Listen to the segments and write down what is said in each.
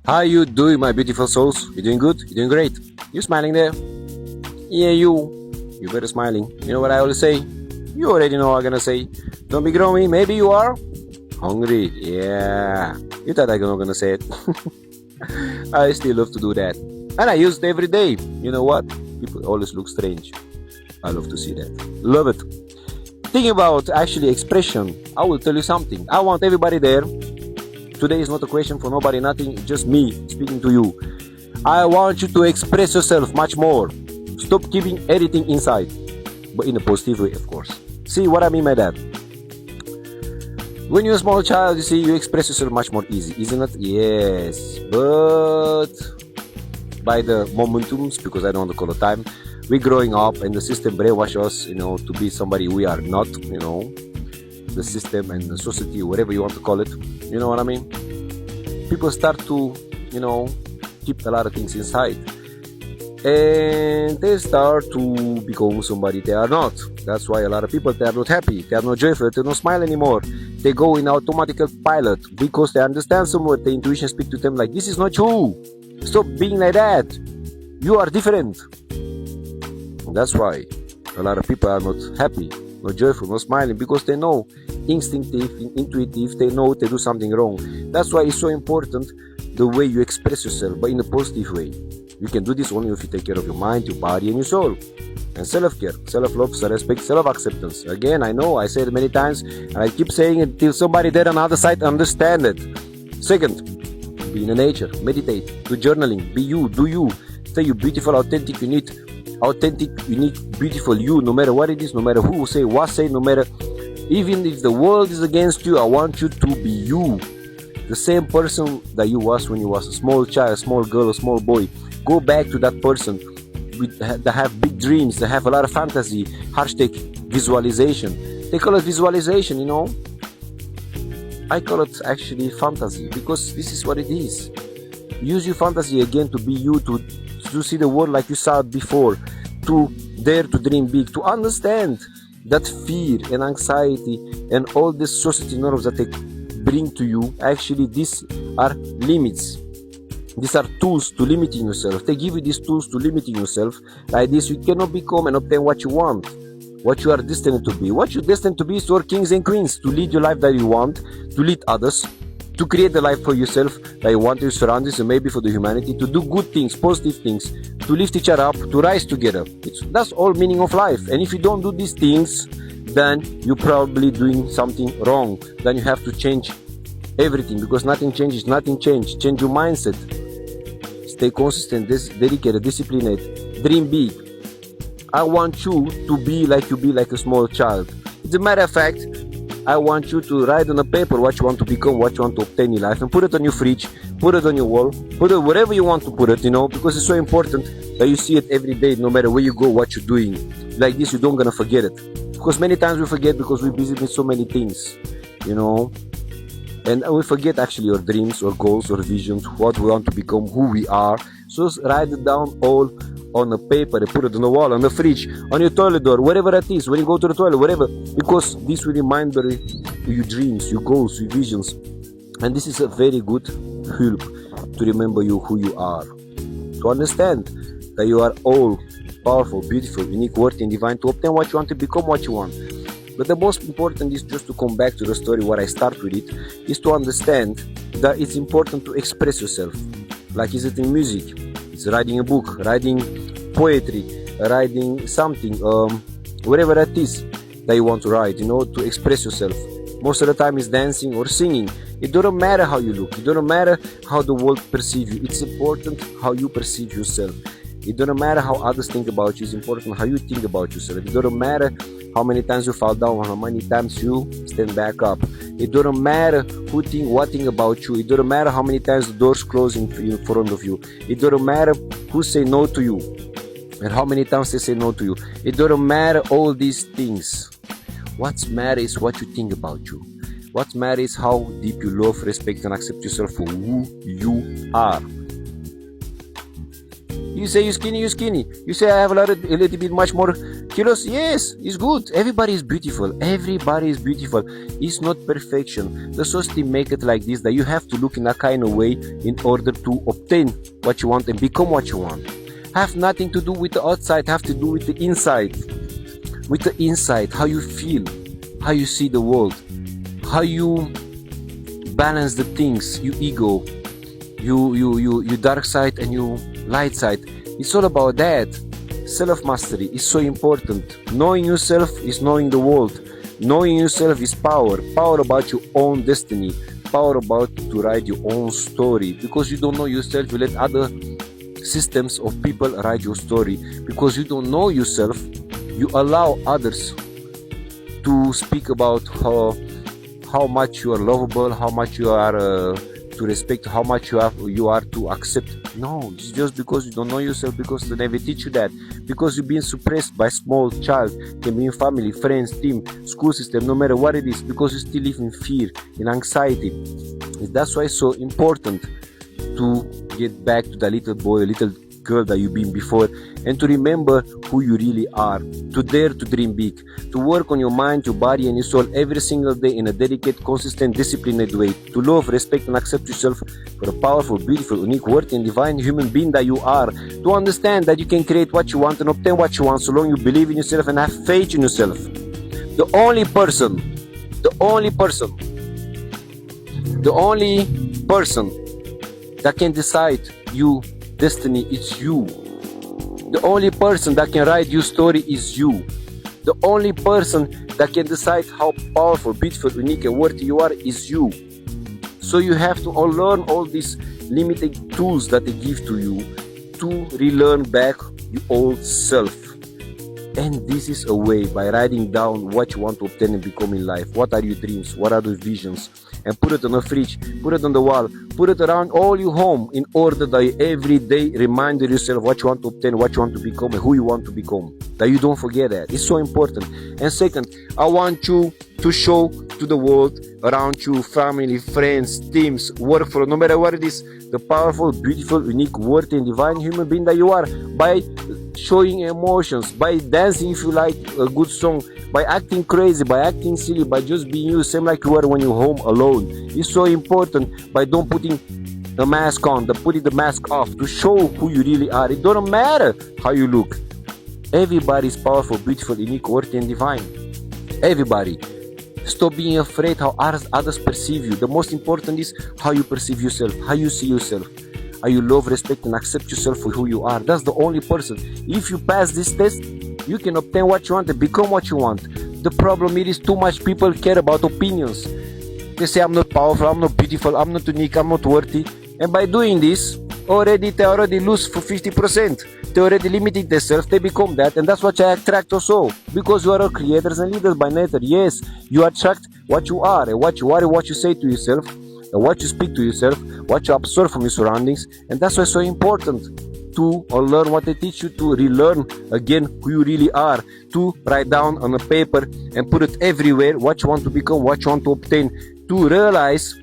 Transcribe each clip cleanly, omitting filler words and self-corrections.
How you doing, my beautiful souls? You doing good? You doing great? You smiling there? Yeah, you. You better smiling. You know what I always say? You already know what I'm gonna say. Don't be growing. Maybe you are hungry. Yeah. You thought I'm not gonna say it. I still love to do that, and I use it every day. You know what? People always look strange. I love to see that. Love it. Thinking about actually expression, I will tell you something. I want everybody there. Today is not a question for nobody, nothing, just me speaking to you. I want you to express yourself much more. Stop keeping everything inside, but in a positive way, of course. See what I mean by that? When you're a small child, you see, you express yourself much more easy, isn't it? Yes, but by the momentums, because I don't want to call it time, we're growing up and the system brainwash us, to be somebody we are not, the system and the society, whatever you want to call it. You know what I mean? People start to, keep a lot of things inside. And they start to become somebody they are not. That's why a lot of people, they are not happy, they are not joyful, they don't smile anymore. They go in automatical pilot because they understand somewhat, the intuition speak to them like, this is not you. Stop being like that. You are different. And that's why a lot of people are not happy, not joyful, not smiling, because they know instinctive, intuitive, they know they do something wrong. That's why it's so important the way you express yourself, but in a positive way. You can do this only if you take care of your mind, your body, and your soul. And self-care, self-love, self-respect, self-acceptance. Again, I know I said it many times, and I keep saying it till somebody there on the other side understand it. Second, be in the nature, meditate, do journaling, be you, do you. Stay you beautiful, authentic, unique, beautiful you, no matter what it is, no matter who say, what say, no matter, even if the world is against you, I want you to be you. The same person that you was when you was a small child, a small girl, a small boy. Go back to that person that have big dreams, that have a lot of fantasy. Hashtag visualization. They call it visualization, I call it actually fantasy, because this is what it is. Use your fantasy again to be you, to see the world like you saw it before, to dare to dream big, to understand that fear and anxiety and all these society norms that they bring to you, actually these are limits. These are tools to limiting yourself. They give you these tools to limiting yourself. Like this, you cannot become and obtain what you want, what you are destined to be. What you're destined to be is to work kings and queens, to lead your life that you want, to lead others, to create the life for yourself that you want, to surround you, and maybe for the humanity, to do good things, positive things, to lift each other up, to rise together. That's all meaning of life. And if you don't do these things, then you're probably doing something wrong. Then you have to change everything, because nothing changes, nothing changes. Change your mindset. Stay consistent, dedicated, disciplined, dream big. I want you to be like a small child. As a matter of fact, I want you to write on a paper what you want to become, what you want to obtain in life, and put it on your fridge, put it on your wall, put it wherever you want to put it, because it's so important that you see it every day, no matter where you go, what you're doing. Like this, you don't gonna forget it. Because many times we forget because we're busy with so many things, and we forget actually our dreams, or goals, or visions, what we want to become, who we are. So write it down all on a paper, and put it on the wall, on the fridge, on your toilet door, wherever it is, when you go to the toilet, whatever, because this will remind your dreams, your goals, your visions. And this is a very good help to remember who you are, to understand that you are all powerful, beautiful, unique, worthy, and divine, to obtain what you want, to become what you want. But the most important is, just to come back to the story where I start with it, is to understand that it's important to express yourself. Like, is it in music? It's writing a book, writing poetry, writing something, whatever that is that you want to write, to express yourself. Most of the time it's dancing or singing. It doesn't matter how you look. It doesn't matter how the world perceives you. It's important how you perceive yourself. It doesn't matter how others think about you. It's important how you think about yourself. It doesn't matter how many times you fall down, how many times you stand back up. It doesn't matter who think what thing about you. It doesn't matter how many times the doors close in front of you. It doesn't matter who say no to you and how many times they say no to you. It doesn't matter all these things. What matters is what you think about you. What matters is how deep you love, respect, and accept yourself for who you are. You say you're skinny. You say I have a little bit much more Kilos, yes, it's good. Everybody is beautiful. Everybody is beautiful. It's not perfection. The society make it like this, that you have to look in a kind of way in order to obtain what you want and become what you want. Have nothing to do with the outside, have to do with the inside. With the inside, how you feel, how you see the world, how you balance the things, your ego, you dark side and your light side. It's all about that. Self-mastery is so important. Knowing yourself is knowing the world. Knowing yourself is power. Power about your own destiny. Power about to write your own story. Because you don't know yourself, you let other systems of people write your story. Because you don't know yourself, you allow others to speak about how much you are lovable, how much you are to respect, how much you are to accept. No, it's just because you don't know yourself, because they never teach you that, because you've been suppressed by small child, can be in family, friends, team, school system, no matter what it is, because you still live in fear, in anxiety. That's why it's so important to get back to the little boy, little girl that you've been before, and to remember who you really are, to dare to dream big, to work on your mind, your body and your soul every single day in a dedicated, consistent, disciplined way, to love, respect and accept yourself for a powerful, beautiful, unique, worthy and divine human being that you are, to understand that you can create what you want and obtain what you want so long you believe in yourself and have faith in yourself. The only person that can decide you destiny is you. The only person that can write your story is you. The only person that can decide how powerful, beautiful, unique and worthy you are is you. So you have to unlearn all these limited tools that they give to you to relearn back your old self. And this is a way, by writing down what you want to obtain and become in life. What are your dreams? What are those visions? And put it on a fridge, put it on the wall, put it around all your home, in order that you every day remind yourself what you want to obtain, what you want to become, and who you want to become. That you don't forget that. It's so important. And second, I want you to show to the world around you, family, friends, teams, work for, no matter what it is, the powerful, beautiful, unique, worthy and divine human being that you are, by showing emotions, by dancing if you like a good song, by acting crazy, by acting silly, by just being you, same like you are when you're home alone. It's so important, by don't putting the mask on, the putting the mask off, to show who you really are. It doesn't matter how you look. Everybody is powerful, beautiful, unique, worthy and divine. Everybody. Stop being afraid how others perceive you. The most important is how you perceive yourself, how you see yourself, how you love, respect and accept yourself for who you are. That's the only person. If you pass this test, you can obtain what you want and become what you want. The problem is too much people care about opinions. They say I'm not powerful, I'm not beautiful, I'm not unique, I'm not worthy. And by doing this, they already lose for 50%. They already limiting themselves, they become that, and that's what I attract also. Because you are all creators and leaders by nature. Yes, you attract what you are, and what you are, and what you say to yourself, and what you speak to yourself, what you absorb from your surroundings. And that's why it's so important to learn what they teach you, to relearn again who you really are, to write down on a paper and put it everywhere what you want to become, what you want to obtain, to realize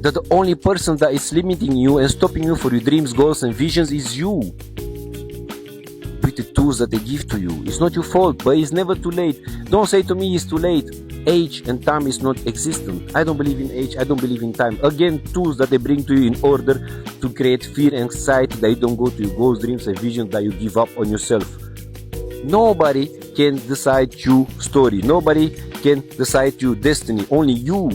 that the only person that is limiting you and stopping you for your dreams, goals and visions is you. With the tools that they give to you. It's not your fault, but it's never too late. Don't say to me it's too late. Age and time is not existent. I don't believe in age, I don't believe in time. Again, tools that they bring to you in order to create fear and anxiety, that you don't go to your goals, dreams and visions, that you give up on yourself. Nobody can decide your story. Nobody can decide your destiny. Only you.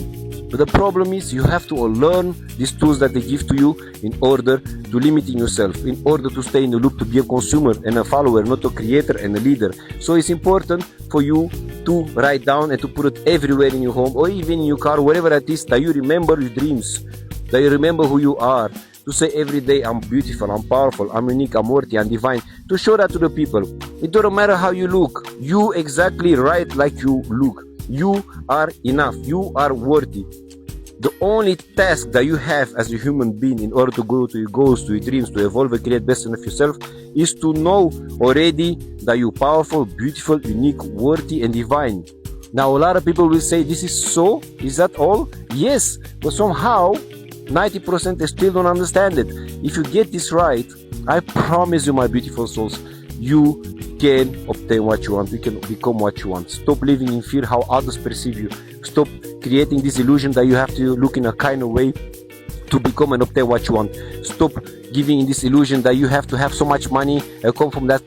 But the problem is you have to learn these tools that they give to you in order to limiting yourself, in order to stay in the loop, to be a consumer and a follower, not a creator and a leader. So it's important for you to write down and to put it everywhere in your home or even in your car, wherever it is, that you remember your dreams, that you remember who you are. To say every day, I'm beautiful, I'm powerful, I'm unique, I'm worthy, I'm divine. To show that to the people. It doesn't matter how you look. You exactly right like you look. You are enough. You are worthy. The only task that you have as a human being in order to go to your goals, to your dreams, to evolve and create best of yourself is to know already that you're powerful, beautiful, unique, worthy and divine. Now a lot of people will say, this is so? Is that all? Yes, but somehow 90% they still don't understand it. If you get this right, I promise you, my beautiful souls, you can obtain what you want. You can become what you want. Stop living in fear how others perceive you. Stop creating this illusion that you have to look in a kind of way to become and obtain what you want. Stop giving in this illusion that you have to have so much money, come from that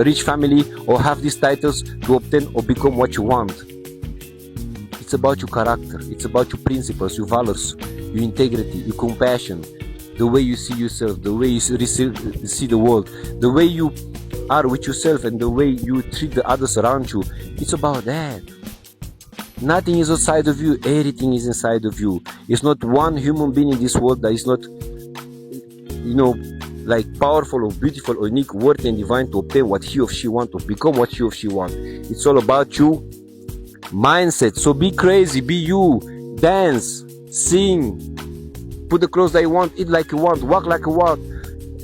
rich family, or have these titles to obtain or become what you want. It's about your character. It's about your principles, your values, your integrity, your compassion, the way you see yourself, the way you see the world, the way you are with yourself, and the way you treat the others around you. It's about that. Nothing is outside of you. Everything is inside of you. It's not one human being in this world that is not, like powerful or beautiful or unique, worthy and divine to obtain what he or she wants, to become what he or she wants. It's all about you mindset. So be crazy, be you, dance, sing, put the clothes that you want, eat like you want, walk like you want,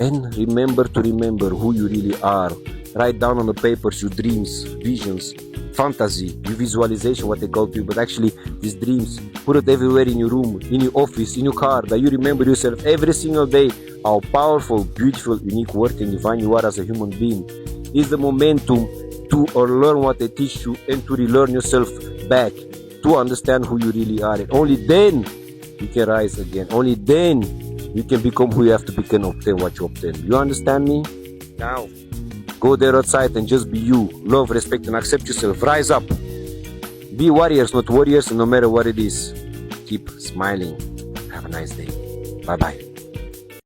and remember who you really are. Write down on the papers your dreams, visions, fantasy, your visualization, what they call to you, but actually these dreams, put it everywhere in your room, in your office, in your car, that you remember yourself every single day, how powerful, beautiful, unique, worthy and divine you are as a human being. Is the momentum to learn what they teach you and to relearn yourself back, to understand who you really are. And only then you can rise again. Only then you can become who you have to become, obtain what you obtain. You understand me? Now, go there outside and just be you. Love, respect, and accept yourself. Rise up. Be warriors, not warriors, and no matter what it is, keep smiling. Have a nice day. Bye-bye.